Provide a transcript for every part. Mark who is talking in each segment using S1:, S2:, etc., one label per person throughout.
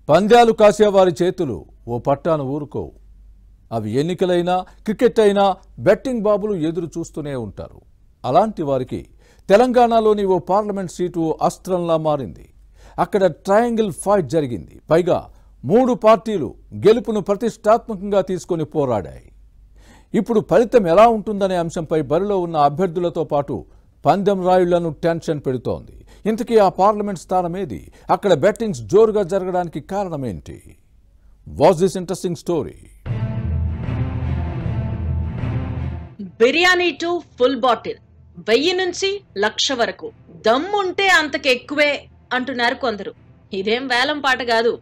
S1: పంద్యాలు కాసేవారి చేతులు ఓ పట్టాను ఊరుకోవు. అవి ఎన్నికలైనా క్రికెట్ అయినా బెట్టింగ్ బాబులు ఎదురు చూస్తూనే ఉంటారు. అలాంటి వారికి తెలంగాణలోని ఓ పార్లమెంట్ సీటు అస్త్రంలా మారింది. అక్కడ ట్రయాంగిల్ ఫైట్ జరిగింది. పైగా 3 పార్టీలు గెలుపును ప్రతిష్టాత్మకంగా తీసుకొని పోరాడాయి. ఇప్పుడు ఫలితం ఎలా ఉంటుందనే అంశంపై బరిలో ఉన్న అభ్యర్థులతో పాటు పందెం రాయుళ్లను టెన్షన్ పెడుతోంది. ఇంతకీ ఆ పార్లమెంట్ స్థానం ఏది? అక్కడ బెట్టింగ్స్ జోరుగా జరగడానికి కారణమేంటి? Watch this interesting story.
S2: Biryani to full bottle, 1000 నుంచి 1,00,000 వరకు దమ్ముంటే అంతకు ఎక్కువే అంటున్నారు కొందరు. ఇదేం వేలం పాట కాదు.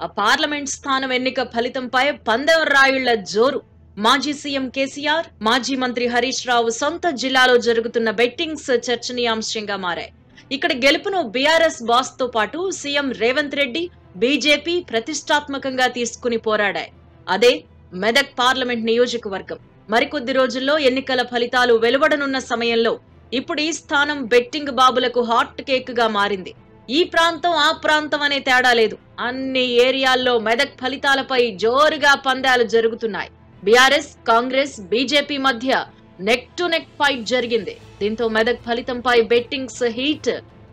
S2: ఆ పార్లమెంట్ స్థానం ఎన్నిక ఫలితంపై పందెం రాయుళ్ల జోరు. మాజీ సీఎం కేసీఆర్, మాజీ మంత్రి హరీష్ రావు సొంత జిల్లాలో జరుగుతున్న బెట్టింగ్స్ చర్చనీయాంశంగా మారాయి. ఇక్కడ గెలుపును బీఆర్ఎస్ బాస్ తో పాటు సీఎం రేవంత్ రెడ్డి, బీజేపీ ప్రతిష్టాత్మకంగా తీసుకుని పోరాడాయి. అదే మెదక్ పార్లమెంట్ నియోజకవర్గం. మరికొద్ది రోజుల్లో ఎన్నికల ఫలితాలు వెలువడనున్న సమయంలో ఇప్పుడు ఈ స్థానం బెట్టింగ్ బాబులకు హాట్ కేక్ గా మారింది. ఈ ప్రాంతం ఆ ప్రాంతం అనే తేడా లేదు. అన్ని ఏరియాల్లో మెదక్ ఫలితాలపై జోరుగా పందాలు జరుగుతున్నాయి. బీఆర్ఎస్, కాంగ్రెస్, బీజేపీ మధ్య నెక్ టు నెక్ ఫైట్ జరిగింది. దీంతో మెదక్ ఫలితంపై బెట్టింగ్స్ హీట్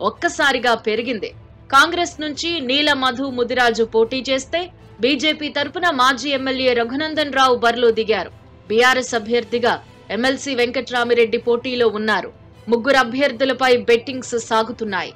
S2: ఒక్కసారిగా పెరిగింది. కాంగ్రెస్ నుంచి నీల మధు ముదిరాజు పోటీ చేస్తే బీజేపీ తరపున మాజీ ఎమ్మెల్యే రఘునందన్ రావు బరిలో దిగారు. బీఆర్ఎస్ అభ్యర్థిగా ఎమ్మెల్సీ వెంకట్రామిరెడ్డి పోటీలో ఉన్నారు. 3 అభ్యర్థులపై బెట్టింగ్స్ సాగుతున్నాయి.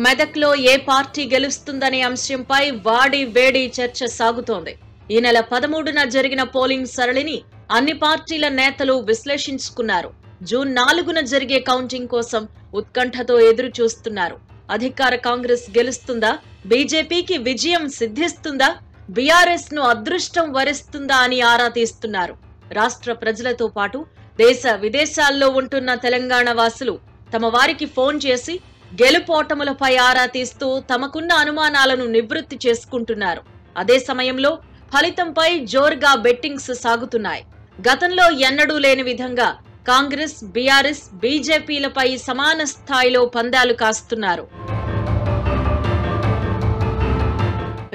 S2: మెదక్లో ఏ పార్టీ గెలుస్తుందనే అంశంపై వాడి వేడి చర్చ సాగుతోంది. ఈ నెల 13న జరిగిన పోలింగ్ సరళిని అన్ని పార్టీల నేతలు విశ్లేషించుకున్నారు. జూన్ 4న జరిగే కౌంటింగ్ కోసం ఉత్కంఠతో ఎదురు చూస్తున్నారు. అధికార కాంగ్రెస్ గెలుస్తుందా? బీజేపీకి విజయం సిద్ధిస్తుందా? బీఆర్ఎస్ ను అదృష్టం వరిస్తుందా అని ఆరా తీస్తున్నారు. రాష్ట్ర ప్రజలతో పాటు దేశ విదేశాల్లో ఉంటున్న తెలంగాణ వాసులు తమ వారికి ఫోన్ చేసి గెలుపోటములపై ఆరా తీస్తూ తమకున్న అనుమానాలను నివృత్తి చేసుకుంటున్నారు. అదే సమయంలో ఫలితంపై జోరుగా బెట్టింగ్స్ సాగుతున్నాయి. గతంలో ఎన్నడూ లేని విధంగా కాంగ్రెస్, బీఆర్ఎస్, బీజేపీలపై సమాన స్థాయిలో పందాలు కాస్తున్నారు.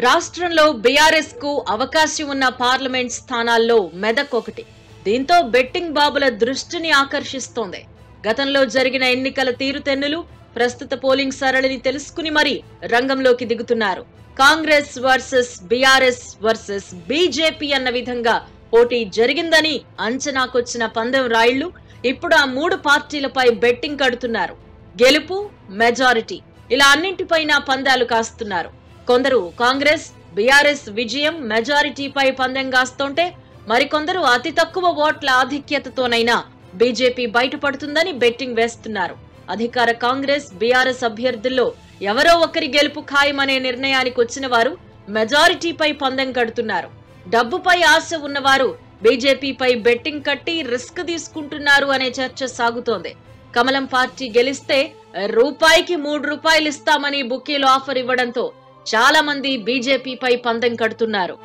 S2: రాష్ట్రంలో బీఆర్ఎస్ కు అవకాశం ఉన్న పార్లమెంట్ స్థానాల్లో మెదక్ ఒకటి. దీంతో బెట్టింగ్ బాబుల దృష్టిని ఆకర్షిస్తోంది. గతంలో జరిగిన ఎన్నికల తీరుతెన్నులు, ప్రస్తుత పోలింగ్ సరళిని తెలుసుకుని మరీ రంగంలోకి దిగుతున్నారు. Congress versus BRS versus BJP అన్న విధంగా పోటీ జరిగిందని అంచనాకొచ్చిన పందెం రాయుళ్లు ఇప్పుడు ఆ 3 పార్టీలపై బెట్టింగ్ కడుతున్నారు. గెలుపు, మెజారిటీ ఇలా అన్నింటిపైన పందాలు కాస్తున్నారు. కొందరు కాంగ్రెస్, బీఆర్ఎస్ విజయం, మెజారిటీపై పందెం కాస్తుంటే మరికొందరు అతి తక్కువ ఓట్ల ఆధిక్యతతోనైనా బీజేపీ బయటపడుతుందని బెట్టింగ్ వేస్తున్నారు. అధికార కాంగ్రెస్, బీఆర్ఎస్ అభ్యర్థుల్లో ఎవరో ఒకరి గెలుపు ఖాయమనే నిర్ణయానికి వచ్చిన వారు మెజారిటీపై పందెం కడుతున్నారు. డబ్బుపై ఆశ ఉన్నవారు బీజేపీపై బెట్టింగ్ కట్టి రిస్క్ తీసుకుంటున్నారు అనే చర్చ సాగుతోంది. కమలం పార్టీ గెలిస్తే రూపాయికి 3 రూపాయలు ఇస్తామని బుకీలో ఆఫర్ ఇవ్వడంతో చాలా మంది బీజేపీపై పందెం కడుతున్నారు.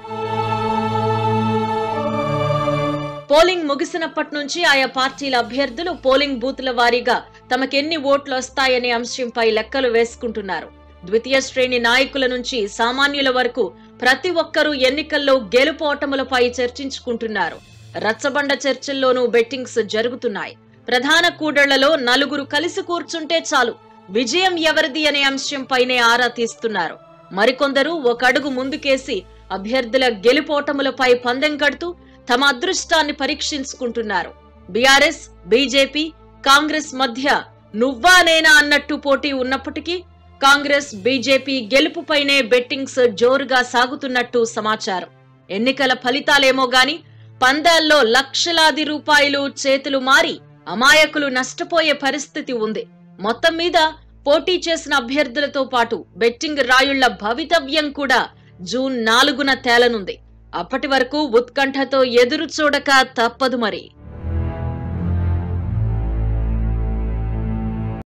S2: పోలింగ్ ముగిసినప్పటి నుంచి ఆయా పార్టీల అభ్యర్థులు పోలింగ్ బూత్ల వారీగా తమకెన్ని ఓట్లు వస్తాయనే అంశంపై లెక్కలు వేసుకుంటున్నారు. ద్వితీయ శ్రేణి నాయకుల నుంచి సామాన్యుల వరకు ప్రతి ఒక్కరూ ఎన్నికల్లో గెలుపోటములపై చర్చించుకుంటున్నారు. రచ్చబండ చర్చల్లోనూ బెట్టింగ్స్ జరుగుతున్నాయి. ప్రధాన కూడళ్లలో 4 కలిసి కూర్చుంటే చాలు, విజయం ఎవరిది అనే అంశంపైనే ఆరా తీస్తున్నారు. మరికొందరు ఒక అడుగు ముందుకేసి అభ్యర్థుల గెలుపోటములపై పందెం కడుతూ తమ అదృష్టాన్ని పరీక్షించుకుంటున్నారు. బీఆర్ఎస్, బీజేపీ, కాంగ్రెస్ మధ్య నువ్వా నేనా అన్నట్టు పోటీ ఉన్నప్పటికీ కాంగ్రెస్, బీజేపీ గెలుపుపైనే బెట్టింగ్స్ జోరుగా సాగుతున్నట్టు సమాచారం. ఎన్నికల ఫలితాలేమో గాని పందాల్లో లక్షలాది రూపాయలు చేతులు మారి అమాయకులు నష్టపోయే పరిస్థితి ఉంది. మొత్తం మీద పోటీ చేసిన అభ్యర్థులతో పాటు బెట్టింగ్ రాయుళ్ల భవితవ్యం కూడా జూన్ 4న తేలనుంది. అప్పటి వరకు ఉత్కంఠతో ఎదురు చూడక తప్పదు మరి.